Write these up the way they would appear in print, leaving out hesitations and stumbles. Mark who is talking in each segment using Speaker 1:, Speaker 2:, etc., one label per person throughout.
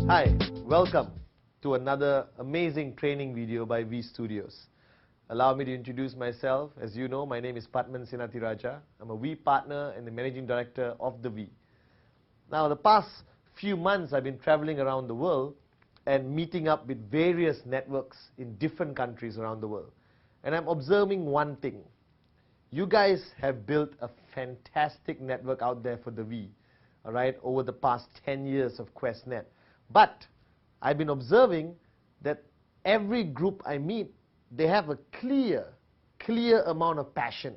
Speaker 1: Hi, welcome to another amazing training video by V Studios. Allow me to introduce myself. As you know, my name is Padman Sinatiraja. I'm a V partner and the managing director of the V. Now, the past few months, I've been traveling around the world and meeting up with various networks in different countries around the world. And I'm observing one thing. You guys have built a fantastic network out there for the V, all right, over the past 10 years of QuestNet. But I've been observing that every group I meet, they have a clear amount of passion.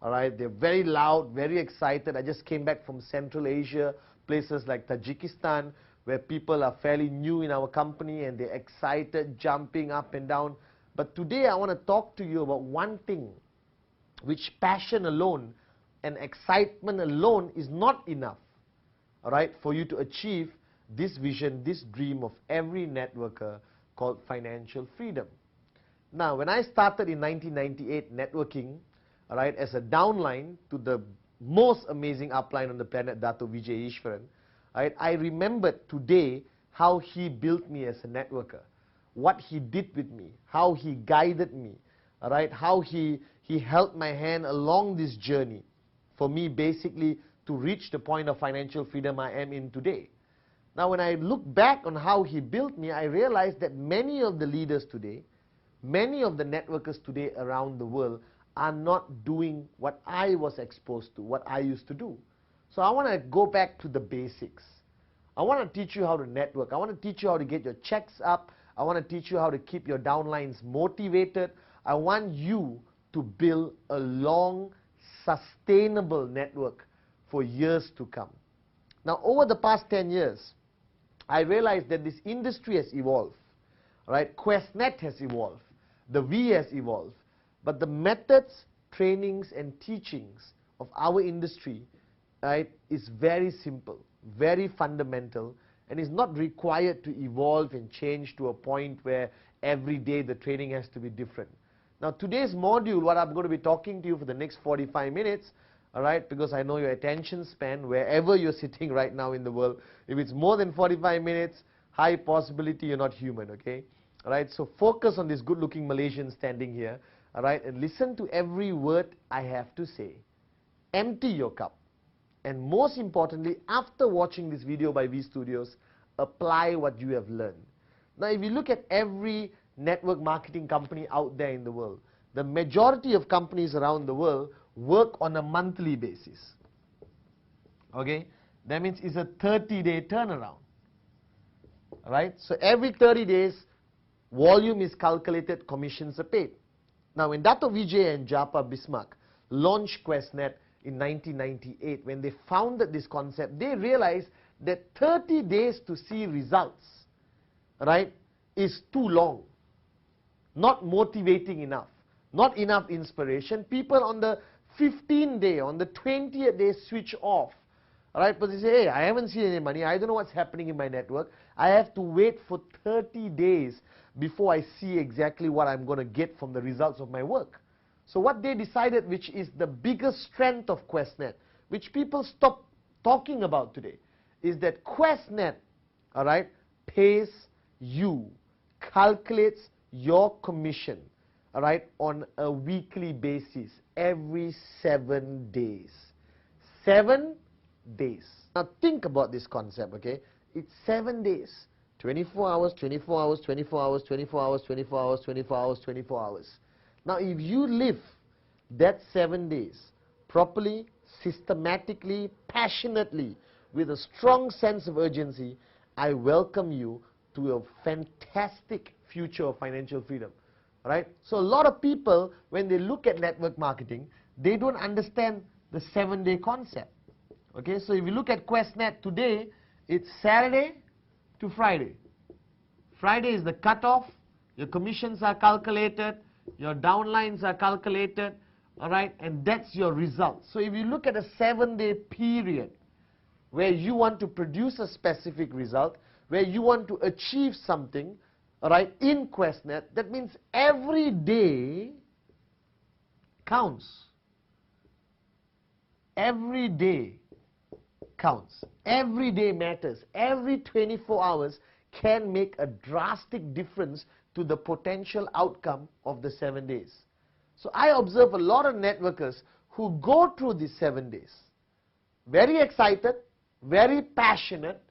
Speaker 1: All right, they're very loud, very excited. I just came back from Central Asia, places like Tajikistan, where people are fairly new in our company and they're excited, jumping up and down. But today I want to talk to you about one thing, which passion alone and excitement alone is not enough, all right, for you to achieve this vision, this dream of every networker called financial freedom. Now, when I started in 1998 networking, all right, as a downline to the most amazing upline on the planet, Dato Vijay Ishwaran, right, I remembered today how he built me as a networker, what he did with me, how he guided me, all right, how he held my hand along this journey for me basically to reach the point of financial freedom I am in today. Now, when I look back on how he built me, I realized that many of the leaders today, many of the networkers today around the world are not doing what I was exposed to, what I used to do. So I want to go back to the basics. I want to teach you how to network. I want to teach you how to get your checks up. I want to teach you how to keep your downlines motivated. I want you to build a long, sustainable network for years to come. Now, over the past 10 years, I realized that this industry has evolved, right? QuestNet has evolved, the V has evolved, but the methods, trainings, and teachings of our industry, right, is very simple, very fundamental, and is not required to evolve and change to a point where every day the training has to be different. Now, today's module, what I'm going to be talking to you for the next 45 minutes, all right, because I know your attention span, wherever you're sitting right now in the world, if it's more than 45 minutes, high possibility you're not human, okay? All right, so focus on this good-looking Malaysian standing here, all right, and listen to every word I have to say. Empty your cup. And most importantly, after watching this video by V Studios, apply what you have learned. Now, if you look at every network marketing company out there in the world, the majority of companies around the world work on a monthly basis. Okay? That means it's a 30-day turnaround. Right? So every 30 days, volume is calculated, commissions are paid. Now, when Dato Vijay and Japa Bismarck launched QuestNet in 1998, when they founded this concept, they realized that 30 days to see results, right, is too long. Not motivating enough. Not enough inspiration. People on the 15th day, on the 20th day switch off. Alright, but they say, hey, I haven't seen any money, I don't know what's happening in my network, I have to wait for 30 days before I see exactly what I'm going to get from the results of my work. So what they decided, which is the biggest strength of QuestNet, which people stop talking about today, is that QuestNet, alright, pays you, calculates your commission, alright, on a weekly basis, every 7 days. 7 days. Now think about this concept, okay? It's 7 days. 24 hours, 24 hours, 24 hours, 24 hours, 24 hours, 24 hours, 24 hours. Now if you live that 7 days properly, systematically, passionately, with a strong sense of urgency, I welcome you to a fantastic future of financial freedom. Right? So a lot of people, when they look at network marketing, they don't understand the 7-day concept. Okay, so if you look at QuestNet today, it's Saturday to Friday. Friday is the cutoff, your commissions are calculated, your downlines are calculated, all right, and that's your result. So if you look at a 7-day period where you want to produce a specific result, where you want to achieve something, all right, in QuestNet, that means every day counts. Every day counts. Every day matters. Every 24 hours can make a drastic difference to the potential outcome of the 7 days. So I observe a lot of networkers who go through these 7 days. Very excited, very passionate,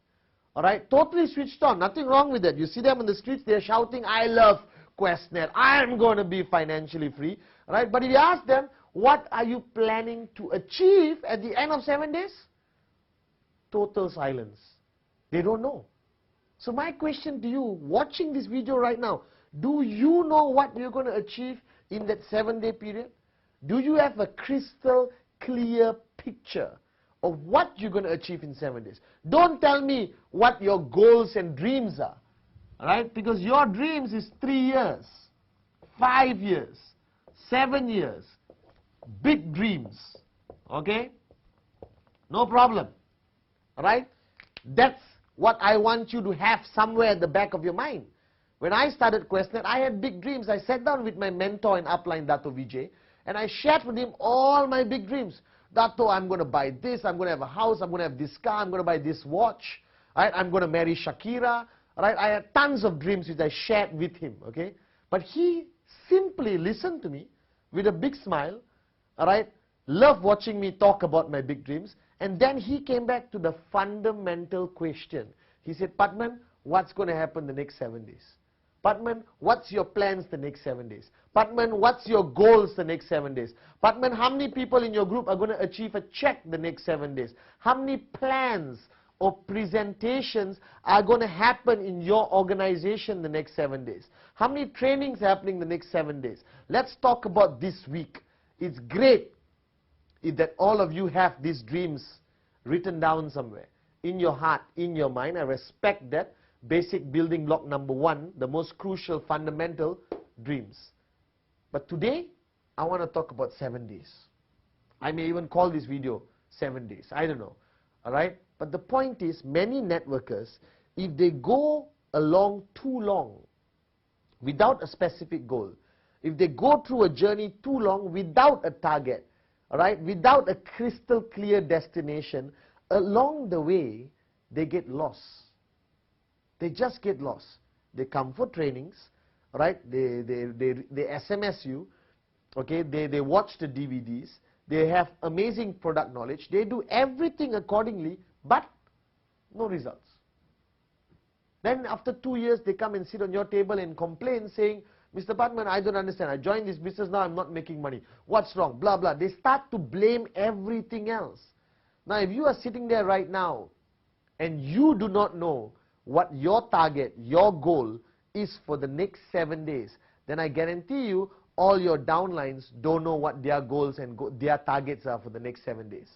Speaker 1: all right, totally switched on, nothing wrong with that. You see them in the streets, they're shouting, I love QuestNet, I'm going to be financially free, all right? But if you ask them, what are you planning to achieve at the end of 7 days? Total silence. They don't know. So my question to you, watching this video right now, do you know what you're going to achieve in that 7-day period? Do you have a crystal clear picture of what you're going to achieve in 7 days? Don't tell me what your goals and dreams are, all right? Because your dreams is 3 years, 5 years, 7 years, big dreams, okay? No problem, all right? That's what I want you to have somewhere at the back of your mind. When I started QuestNet, I had big dreams. I sat down with my mentor in Upline, Dato Vijay, and I shared with him all my big dreams. Dato, I'm going to buy this, I'm going to have a house, I'm going to have this car, I'm going to buy this watch, right? I'm going to marry Shakira, right? I had tons of dreams which I shared with him, okay? But he simply listened to me with a big smile, all right? Loved watching me talk about my big dreams. And then he came back to the fundamental question. He said, Padman, what's going to happen the next 7 days? Padman, what's your plans the next 7 days? Padman, what's your goals the next 7 days? Padman, how many people in your group are going to achieve a check the next 7 days? How many plans or presentations are going to happen in your organization the next 7 days? How many trainings are happening the next 7 days? Let's talk about this week. It's great that all of you have these dreams written down somewhere in your heart, in your mind. I respect that. Basic building block number 1, the most crucial, fundamental, dreams. But today, I want to talk about 7 days. I may even call this video 7 days. I don't know. All right? But the point is, many networkers, if they go along too long without a specific goal, if they go through a journey too long without a target, all right, without a crystal clear destination, along the way, they get lost. They just get lost. They come for trainings, right? They SMS you, okay? They watch the DVDs. They have amazing product knowledge. They do everything accordingly, but no results. Then after 2 years, they come and sit on your table and complain, saying, Mr. Padman, I don't understand. I joined this business, now I'm not making money. What's wrong? Blah, blah. They start to blame everything else. Now, if you are sitting there right now and you do not know what your target, your goal is for the next 7 days, then I guarantee you all your downlines don't know what their goals and their targets are for the next 7 days.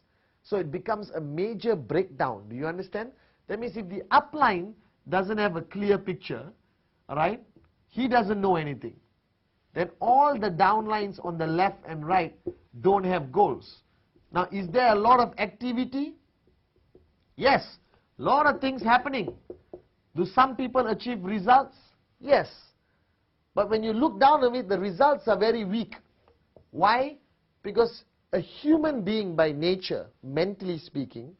Speaker 1: So it becomes a major breakdown. Do you understand? That means if the upline doesn't have a clear picture, all right, he doesn't know anything, then all the downlines on the left and right don't have goals. Now, is there a lot of activity? Yes, a lot of things happening. Do some people achieve results? Yes. But when you look down on it, the results are very weak. Why? Because a human being by nature, mentally speaking,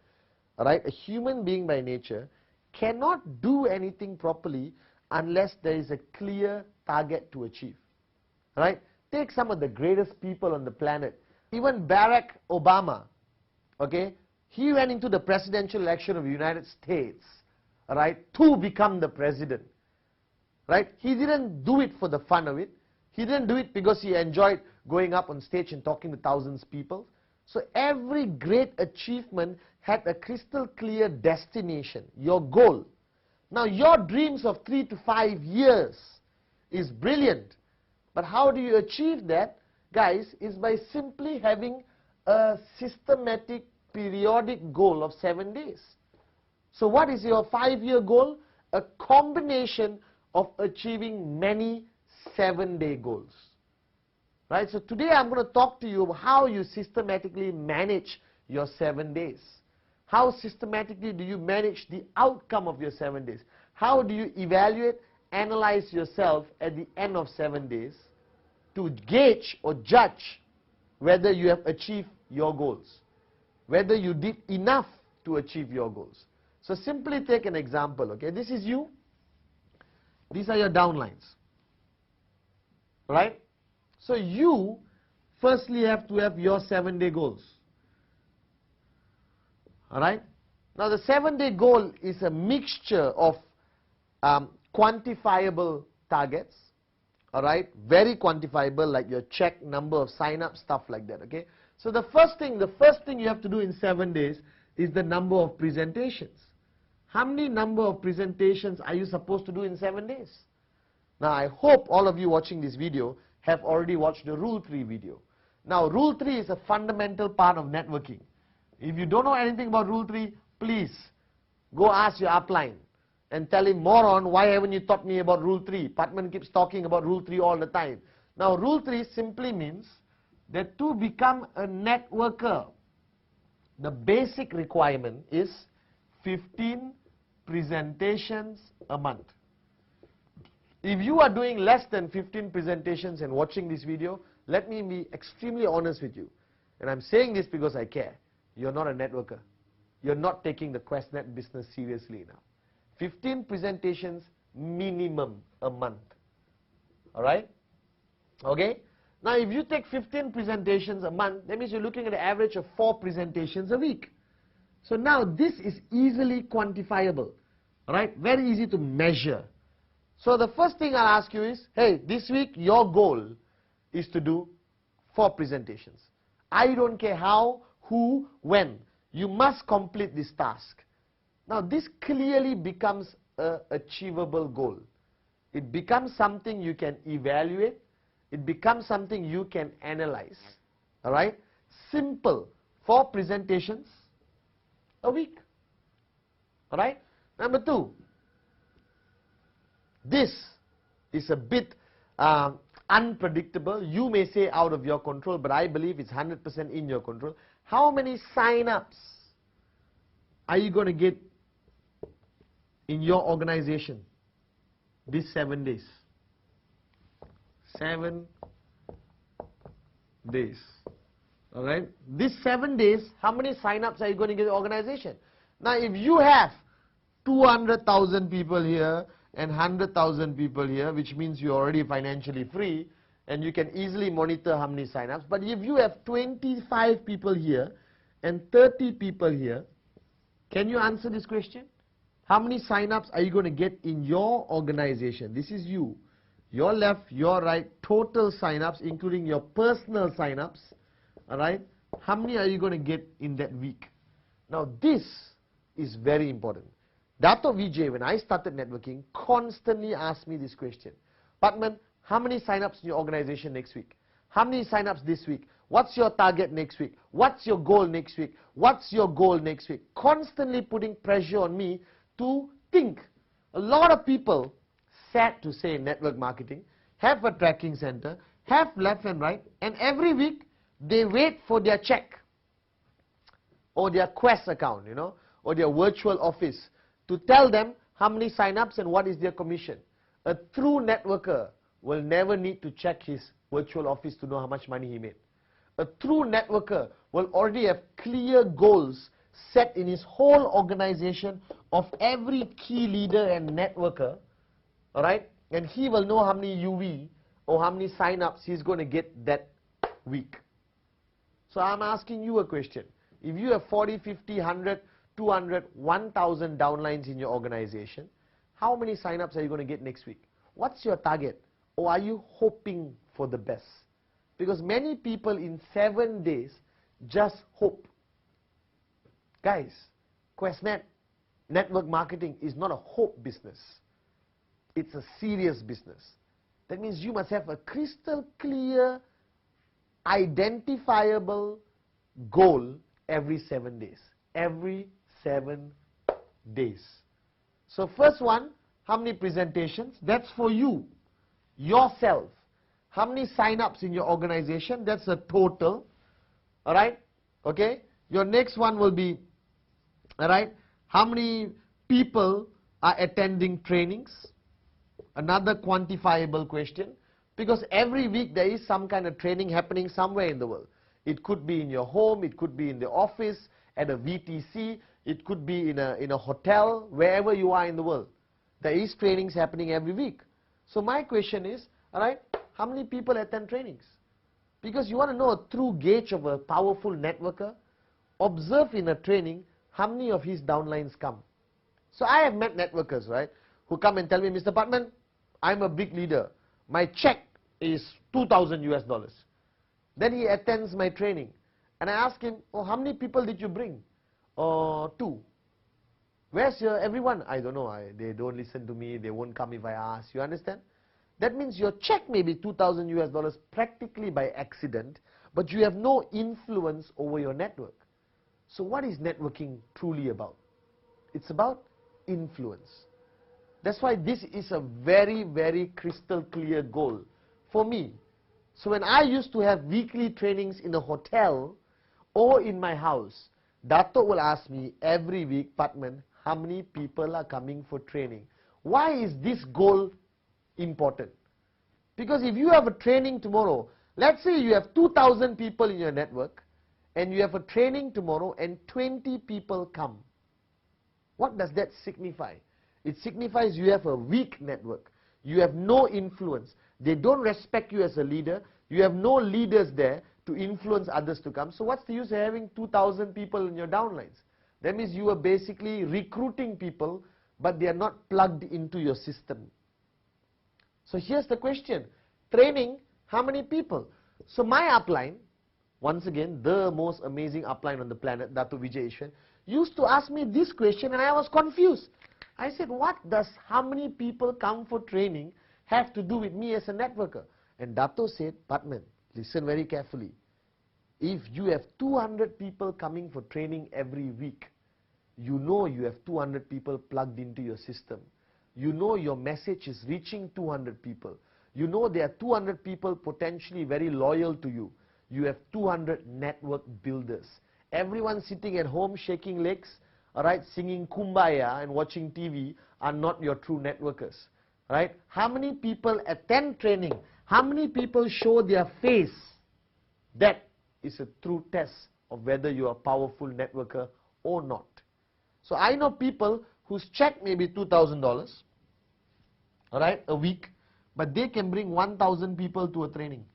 Speaker 1: right, a human being by nature cannot do anything properly unless there is a clear target to achieve. Right? Take some of the greatest people on the planet. Even Barack Obama, okay, he went into the presidential election of the United States, right, to become the president. Right? He didn't do it for the fun of it. He didn't do it because he enjoyed going up on stage and talking to thousands of people. So every great achievement had a crystal clear destination, your goal. Now, your dreams of 3 to 5 years is brilliant. But how do you achieve that, guys, is by simply having a systematic, periodic goal of 7 days. So what is your 5-year goal? A combination of achieving many 7-day goals. Right? So today I'm going to talk to you about how you systematically manage your 7 days. How systematically do you manage the outcome of your 7 days? How do you evaluate, analyze yourself at the end of 7 days to gauge or judge whether you have achieved your goals, whether you did enough to achieve your goals. So simply take an example, okay? This is you. These are your downlines, right? So you firstly have to have your 7-day goals, all right? Now the 7-day goal is a mixture of quantifiable targets, all right? Very quantifiable, like your check, number of sign-ups, stuff like that, okay? So the first thing you have to do in 7 days is the number of presentations. How many number of presentations are you supposed to do in 7 days? Now I hope all of you watching this video have already watched the Rule 3 video. Now Rule 3 is a fundamental part of networking. If you don't know anything about Rule 3, please go ask your upline and tell him, moron, why haven't you taught me about Rule 3? Patman keeps talking about Rule 3 all the time. Now Rule 3 simply means that to become a networker, the basic requirement is 15 presentations a month. If you are doing less than 15 presentations and watching this video, let me be extremely honest with you. And I'm saying this because I care. You're not a networker. You're not taking the QuestNet business seriously now. 15 presentations minimum a month. Alright? Okay? Now if you take 15 presentations a month, that means you're looking at an average of 4 presentations a week. So now this is easily quantifiable. Alright? Very easy to measure. So the first thing I'll ask you is, hey, this week your goal is to do 4 presentations. I don't care how, who, when. You must complete this task. Now this clearly becomes an achievable goal. It becomes something you can evaluate. It becomes something you can analyze. Alright? Simple. 4 presentations a week. Alright? Number 2. This is a bit unpredictable. You may say out of your control, but I believe it's 100% in your control. How many sign-ups are you going to get in your organization these 7 days? 7 days. Alright? These 7 days, how many sign-ups are you going to get in the organization? Now, if you have 200,000 people here and 100,000 people here, which means you're already financially free, and you can easily monitor how many sign-ups. But if you have 25 people here and 30 people here, can you answer this question? How many sign-ups are you going to get in your organization? This is you. Your left, your right, total sign-ups, including your personal sign-ups. Alright? How many are you going to get in that week? Now this is very important. Dato Vijay, when I started networking, constantly asked me this question. Patman, how many sign-ups in your organization next week? How many sign-ups this week? What's your target next week? What's your goal next week? What's your goal next week? Constantly putting pressure on me to think. A lot of people, sad to say in network marketing, have a tracking center, have left and right, and every week they wait for their check or their Quest account, you know, or their virtual office to tell them how many sign-ups and what is their commission. A true networker will never need to check his virtual office to know how much money he made. A true networker will already have clear goals set in his whole organization of every key leader and networker, alright? And he will know how many UV or how many sign-ups he's going to get that week. So I'm asking you a question. If you have 40, 50, 100, 200, 1,000 downlines in your organization, how many sign-ups are you going to get next week? What's your target? Or are you hoping for the best? Because many people in 7 days just hope. Guys, QuestNet network marketing is not a hope business. It's a serious business. That means you must have a crystal clear, identifiable goal every 7 days. Every 7 days. So first one, how many presentations? That's for you, yourself. How many sign-ups in your organization? That's a total. Alright? Okay? Your next one will be, alright, how many people are attending trainings? Another quantifiable question. Because every week there is some kind of training happening somewhere in the world. It could be in your home, it could be in the office, at a VTC, It could be in a hotel, wherever you are in the world. There is trainings happening every week. So my question is, all right, how many people attend trainings? Because you want to know a true gauge of a powerful networker. Observe in a training how many of his downlines come. So I have met networkers, right, who come and tell me, Mr. Patman, I'm a big leader. My check is $2,000 US. Then he attends my training. And I ask him, oh, how many people did you bring? Two. Where's everyone? I don't know. They don't listen to me. They won't come if I ask. You understand? That means your check may be $2,000 US practically by accident, but you have no influence over your network. So what is networking truly about? It's about influence. That's why this is a very, very crystal clear goal for me. So when I used to have weekly trainings in a hotel or in my house, Dato will ask me every week, Patman, how many people are coming for training? Why is this goal important? Because if you have a training tomorrow, let's say you have 2,000 people in your network, and you have a training tomorrow and 20 people come. What does that signify? It signifies you have a weak network. You have no influence. They don't respect you as a leader. You have no leaders there to influence others to come. So what's the use of having 2,000 people in your downlines? That means you are basically recruiting people, but they are not plugged into your system. So here's the question. Training, how many people? So my upline, once again, the most amazing upline on the planet, Dato' Vijay Ishwan, used to ask me this question and I was confused. I said, what does how many people come for training have to do with me as a networker? And Dato said, Patman, listen very carefully. If you have 200 people coming for training every week, you know you have 200 people plugged into your system. You know your message is reaching 200 people. You know there are 200 people potentially very loyal to you. You have 200 network builders. Everyone sitting at home shaking legs, all right, singing Kumbaya and watching TV are not your true networkers. Right? How many people attend training? How many people show their face? That is a true test of whether you are a powerful networker or not. So I know people whose check may be $2,000, all right, a week, but they can bring 1,000 people to a training.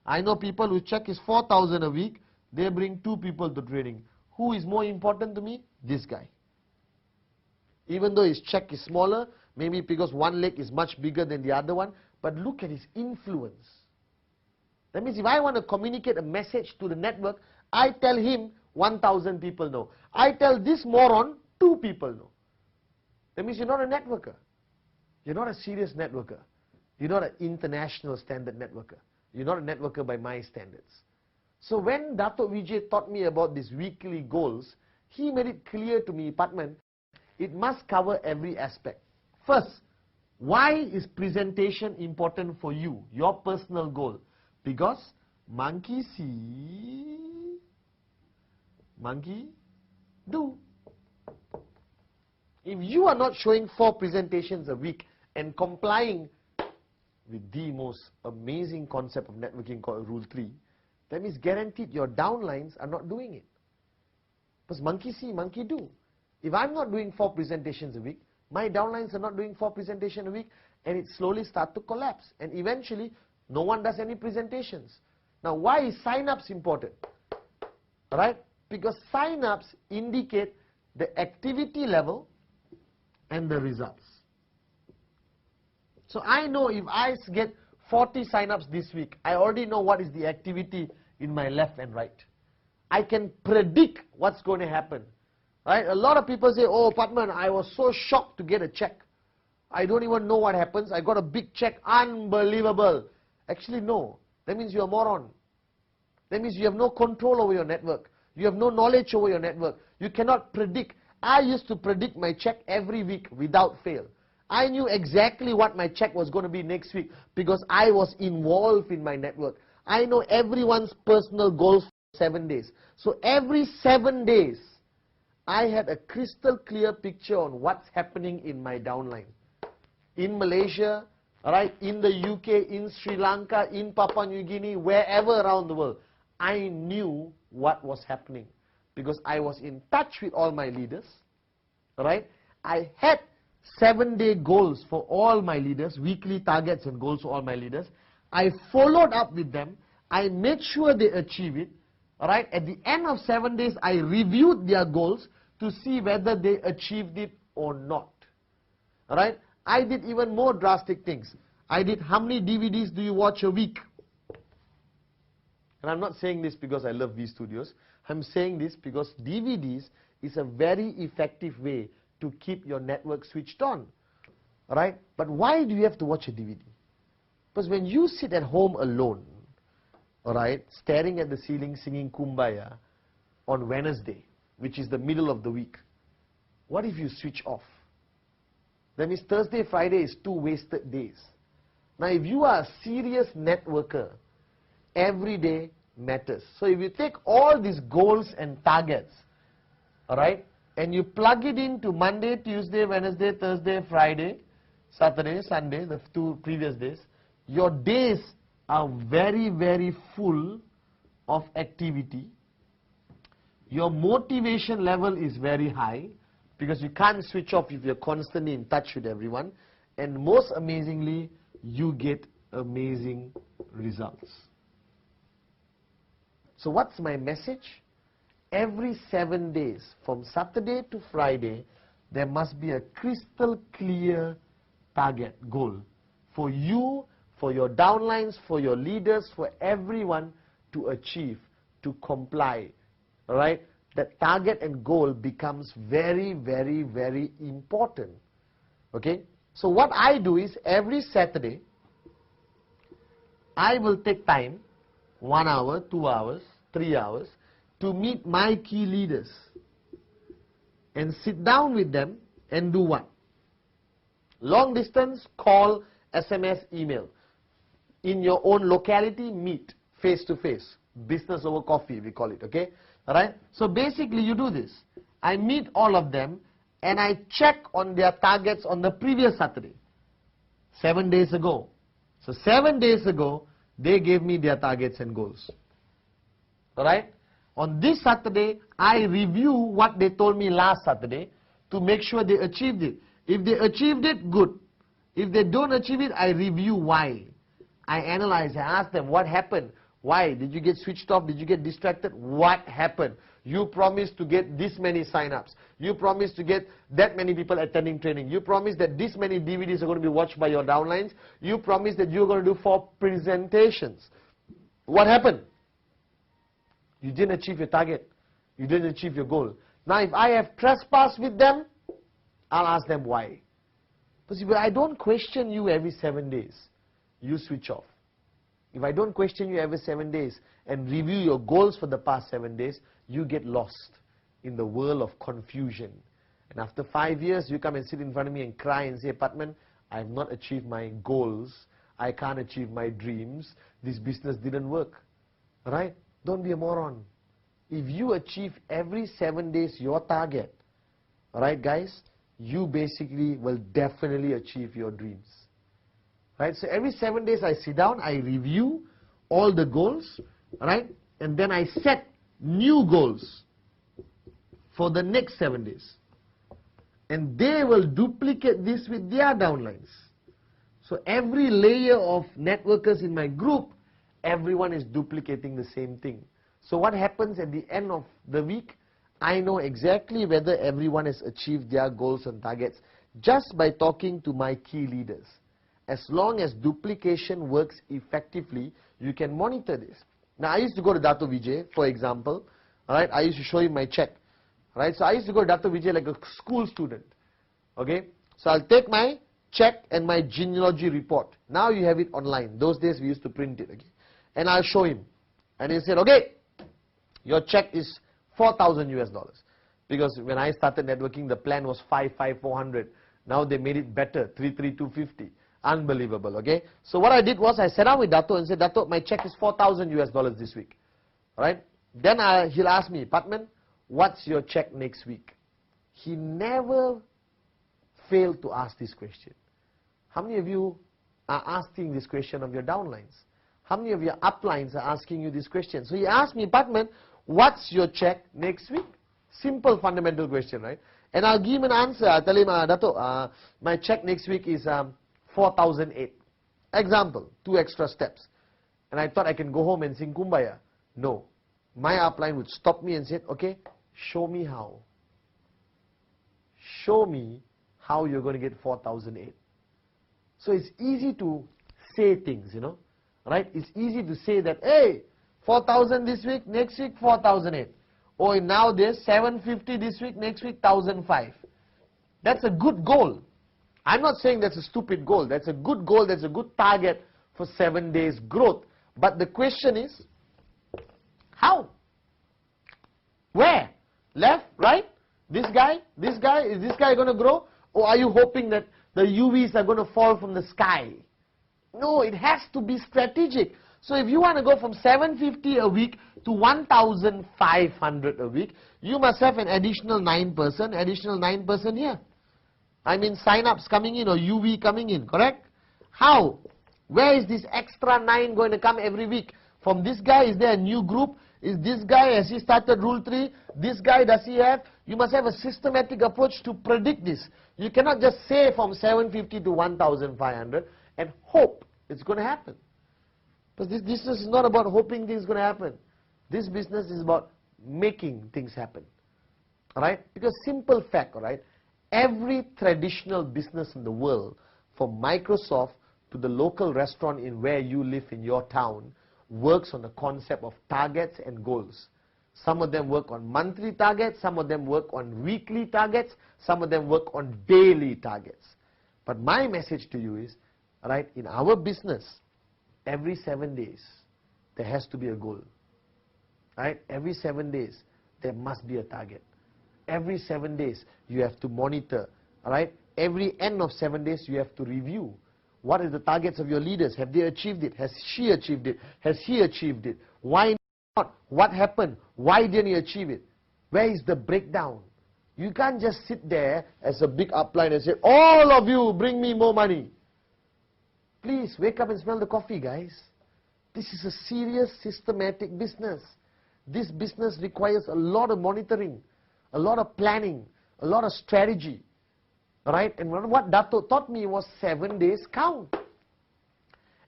Speaker 1: I know people whose check is 4,000 a week, they bring 2 people to training. Who is more important to me? This guy. Even though his check is smaller, maybe because one leg is much bigger than the other one, but look at his influence. That means if I want to communicate a message to the network, I tell him 1,000 people know. I tell this moron 2 people know. That means you're not a networker. You're not a serious networker. You're not an international standard networker. You're not a networker by my standards. So when Dato' Vijay taught me about these weekly goals, he made it clear to me, Patman, it must cover every aspect. First, why is presentation important for you, your personal goal? Because monkey see, monkey do. If you are not showing 4 presentations a week and complying with the most amazing concept of networking called Rule 3, that means guaranteed your downlines are not doing it. Because monkey see, monkey do. If I'm not doing 4 presentations a week, my downlines are not doing 4 presentations a week, and it slowly starts to collapse. And eventually, no one does any presentations. Now, why is sign-ups important? Right? Because sign-ups indicate the activity level and the results. So I know if I get 40 sign-ups this week, I already know what is the activity in my left and right. I can predict what's going to happen. Right? A lot of people say, oh, Patman, I was so shocked to get a check. I don't even know what happens. I got a big check. Unbelievable. Actually, no. That means you're a moron. That means you have no control over your network. You have no knowledge over your network. You cannot predict. I used to predict my check every week without fail. I knew exactly what my check was going to be next week because I was involved in my network. I know everyone's personal goals for 7 days. So every 7 days, I had a crystal clear picture on what's happening in my downline. In Malaysia, right, in the UK, in Sri Lanka, in Papua New Guinea, wherever around the world, I knew what was happening. because I was in touch with all my leaders, right? I had 7-day goals for all my leaders, weekly targets and goals for all my leaders. I followed up with them. I made sure they achieve it. All right? At the end of 7 days, I reviewed their goals to see whether they achieved it or not. All right? I did even more drastic things. I did, how many DVDs do you watch a week? And I'm not saying this because I love V Studios. I'm saying this because DVDs is a very effective way to keep your network switched on. All right? But why do you have to watch a DVD? Because when you sit at home alone, all right, staring at the ceiling singing Kumbaya on Wednesday, which is the middle of the week, what if you switch off? That means Thursday, Friday is 2 wasted days. Now, if you are a serious networker, every day matters. So if you take all these goals and targets, all right, and you plug it into Monday, Tuesday, Wednesday, Thursday, Friday, Saturday, Sunday, the 2 previous days, your days are very, very full of activity. Your motivation level is very high because you can't switch off if you're constantly in touch with everyone. And most amazingly, you get amazing results. So what's my message? Every 7 days, from Saturday to Friday, there must be a crystal clear target, goal, for you, for your downlines, for your leaders, for everyone to achieve, to comply. All right? That target and goal becomes very, very, very important. Okay? So what I do is every Saturday, I will take time, 1 hour, 2 hours, 3 hours, to meet my key leaders and sit down with them and do what? Long distance, call, SMS, email. In your own locality, meet face to face. Business over coffee, we call it, okay? Alright? So basically you do this. I meet all of them and I check on their targets on the previous Saturday, 7 days ago. So 7 days ago, they gave me their targets and goals. Alright? On this Saturday, I review what they told me last Saturday to make sure they achieved it. If they achieved it, good. If they don't achieve it, I review why. I analyze, I ask them, what happened? Why? Did you get switched off? Did you get distracted? What happened? You promised to get this many sign-ups. You promised to get that many people attending training. You promised that this many DVDs are going to be watched by your downlines. You promised that you're going to do 4 presentations. What happened? You didn't achieve your target. You didn't achieve your goal. Now, if I have trespassed with them, I'll ask them why. Because if I don't question you every 7 days, you switch off. If I don't question you every 7 days and review your goals for the past 7 days, you get lost in the world of confusion. And after 5 years, you come and sit in front of me and cry and say, Patman, I have not achieved my goals. I can't achieve my dreams. This business didn't work. Right? Don't be a moron. If you achieve every 7 days your target, alright guys, you basically will definitely achieve your dreams. Right? So every 7 days I sit down, I review all the goals, right? And then I set new goals for the next 7 days. And they will duplicate this with their downlines. So every layer of networkers in my group, everyone is duplicating the same thing. So what happens at the end of the week? I know exactly whether everyone has achieved their goals and targets just by talking to my key leaders. As long as duplication works effectively, you can monitor this. Now, I used to go to Dato Vijay, for example. All right, I used to show him my check. All right, so I used to go to Dato Vijay like a school student. Okay, so I'll take my check and my genealogy report. Now you have it online. Those days we used to print it. Okay, and I'll show him. And he said, okay, your check is $4,000 US. Because when I started networking, the plan was 400. Now they made it better, 250. Unbelievable, okay? So what I did was I sat down with Dato and said, Dato, my check is $4,000 US this week. Alright? Then he'll ask me, Patman, what's your check next week? He never failed to ask this question. How many of you are asking this question of your downlines? How many of your uplines are asking you this question? So he asked me, Patman, what's your check next week? Simple fundamental question, right? And I'll give him an answer. I'll tell him, Dato, my check next week is 4,008. Example, 2 extra steps. And I thought I can go home and sing Kumbaya. No. My upline would stop me and say, okay, show me how. Show me how you're going to get 4,008. So it's easy to say things, you know, right? It's easy to say that, hey, 4,000 this week, next week 4,008. Or nowadays 750 this week, next week 1,005. That's a good goal. I'm not saying that's a stupid goal. That's a good goal. That's a good target for 7 days growth. But the question is, how? Where? Left? Right? This guy? Is this guy going to grow? Or are you hoping that the UVs are going to fall from the sky? No, it has to be strategic. So if you want to go from 750 a week to 1,500 a week, you must have an additional 9% here. I mean sign-ups coming in or UV coming in, correct? How? Where is this extra 9 going to come every week? From this guy, is there a new group? Is this guy, has he started Rule 3? This guy, does he have? You must have a systematic approach to predict this. You cannot just say from 750 to 1,500 and hope it's going to happen. Because this business is not about hoping things are going to happen. This business is about making things happen. Alright? Because simple fact, alright? Every traditional business in the world, from Microsoft to the local restaurant in where you live in your town, works on the concept of targets and goals. Some of them work on monthly targets, some of them work on weekly targets, some of them work on daily targets. But my message to you is, alright, in our business, every 7 days, there has to be a goal. Right? Every 7 days, there must be a target. Every 7 days, you have to monitor. Alright? Every end of 7 days, you have to review. What are the targets of your leaders? Have they achieved it? Has she achieved it? Has he achieved it? Why not? What happened? Why didn't he achieve it? Where is the breakdown? You can't just sit there as a big upline and say, all of you bring me more money. Please, wake up and smell the coffee, guys. This is a serious, systematic business. This business requires a lot of monitoring, a lot of planning, a lot of strategy. Right? And what Dato taught me was 7 days count.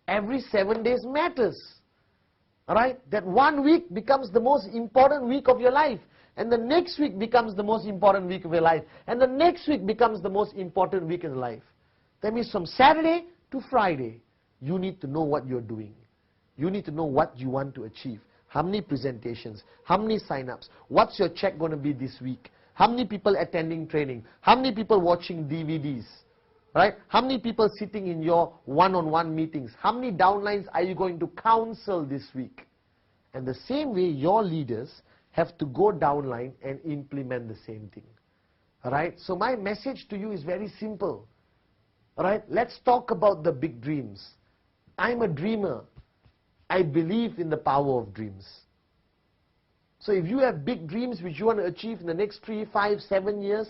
Speaker 1: Every 7 days matters. Right? That 1 week becomes the most important week of your life. And the next week becomes the most important week of your life. And the next week becomes the most important week in life. That means from Saturday to Friday, you need to know what you're doing. You need to know what you want to achieve. How many presentations? How many sign-ups? What's your check going to be this week? How many people attending training? How many people watching DVDs? Right? How many people sitting in your one-on-one meetings? How many downlines are you going to counsel this week? And the same way, your leaders have to go downline and implement the same thing. Alright? So my message to you is very simple. Alright? Let's talk about the big dreams. I'm a dreamer. I believe in the power of dreams. So if you have big dreams which you want to achieve in the next 3, 5, 7 years,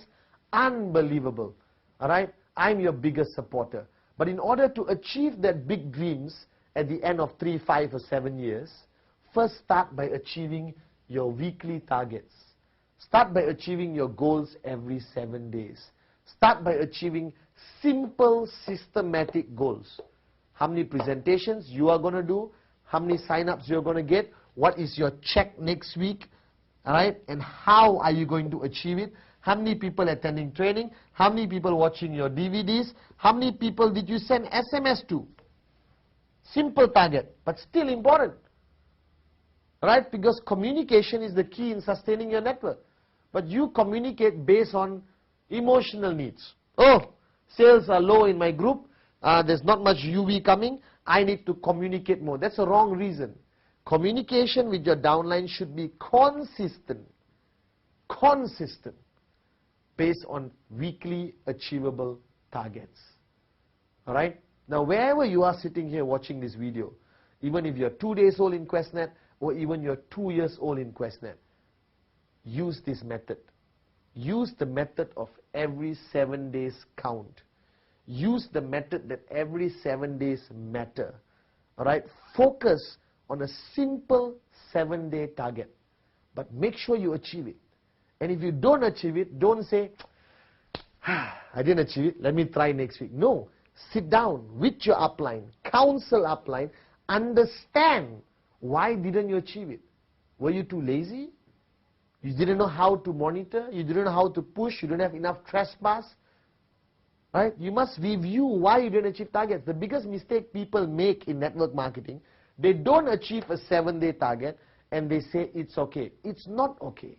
Speaker 1: unbelievable. Alright? I'm your biggest supporter. But in order to achieve that big dreams at the end of 3, 5 or 7 years, first start by achieving your weekly targets. Start by achieving your goals every 7 days. Start by achieving simple, systematic goals. How many presentations you are going to do, how many sign-ups you're going to get, what is your check next week, alright, and how are you going to achieve it, how many people attending training, how many people watching your DVDs, how many people did you send SMS to. Simple target, but still important. Right? Because communication is the key in sustaining your network. But you communicate based on emotional needs. Oh, sales are low in my group, there's not much UV coming, I need to communicate more. That's a wrong reason. Communication with your downline should be consistent, based on weekly achievable targets. Alright? Now wherever you are sitting here watching this video, even if you're 2 days old in QuestNet, or even you're 2 years old in QuestNet, use this method. Use the method of every 7 days count. Use the method that every 7 days matter. Alright? Focus on a simple 7-day target. but make sure you achieve it. And if you don't achieve it, don't say, I didn't achieve it, let me try next week. No, sit down with your upline, counsel upline, understand why didn't you achieve it. Were you too lazy? You didn't know how to monitor? You didn't know how to push? You didn't have enough trespass? Right? You must review why you didn't achieve targets. The biggest mistake people make in network marketing, they don't achieve a 7-day target and they say it's okay. It's not okay.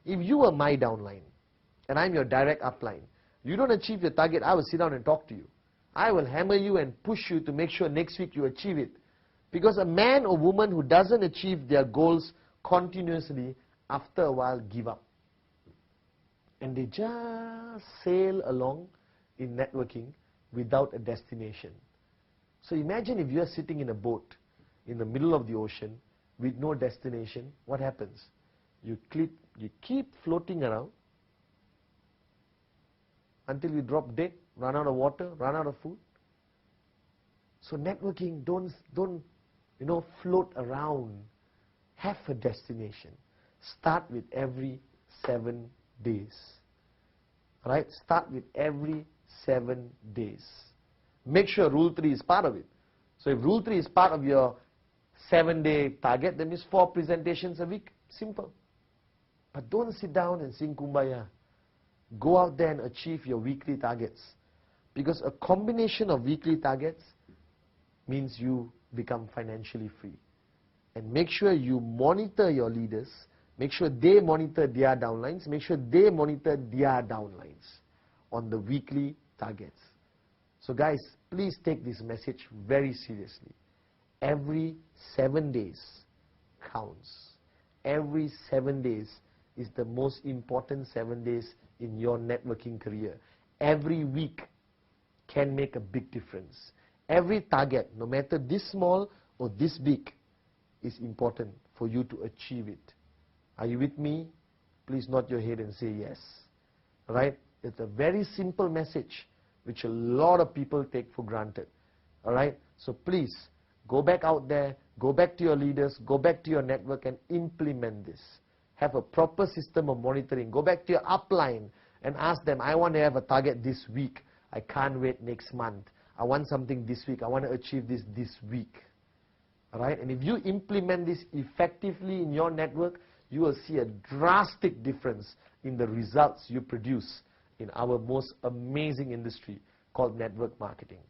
Speaker 1: If you are my downline and I'm your direct upline, you don't achieve your target, I will sit down and talk to you. I will hammer you and push you to make sure next week you achieve it. Because a man or woman who doesn't achieve their goals continuously, after a while give up. And they just sail along in networking without a destination. So imagine if you are sitting in a boat in the middle of the ocean with no destination, what happens? You keep floating around until you drop dead, run out of water, run out of food. So networking, don't float around. Have a destination. Start with every 7 days. Right? Start with every 7 days. Make sure Rule 3 is part of it. So if Rule 3 is part of your 7-day target, that means 4 presentations a week. Simple. But don't sit down and sing Kumbaya. Go out there and achieve your weekly targets. Because a combination of weekly targets means you become financially free. And make sure you monitor your leaders. Make sure they monitor their downlines. Make sure they monitor their downlines on the weekly targets. So guys, please take this message very seriously. Every 7 days counts. Every 7 days is the most important 7 days in your networking career. Every week can make a big difference. Every target, no matter this small or this big, is important for you to achieve it. Are you with me? Please nod your head and say yes. Alright? It's a very simple message which a lot of people take for granted. Alright? So please, go back out there, go back to your leaders, go back to your network and implement this. Have a proper system of monitoring. Go back to your upline and ask them, I want to have a target this week. I can't wait next month. I want something this week. I want to achieve this week. Alright? And if you implement this effectively in your network, you will see a drastic difference in the results you produce in our most amazing industry called network marketing.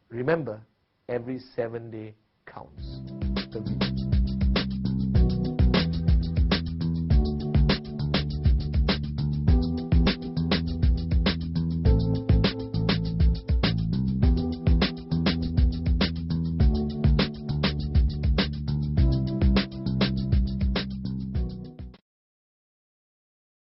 Speaker 1: Remember, every 7 day counts.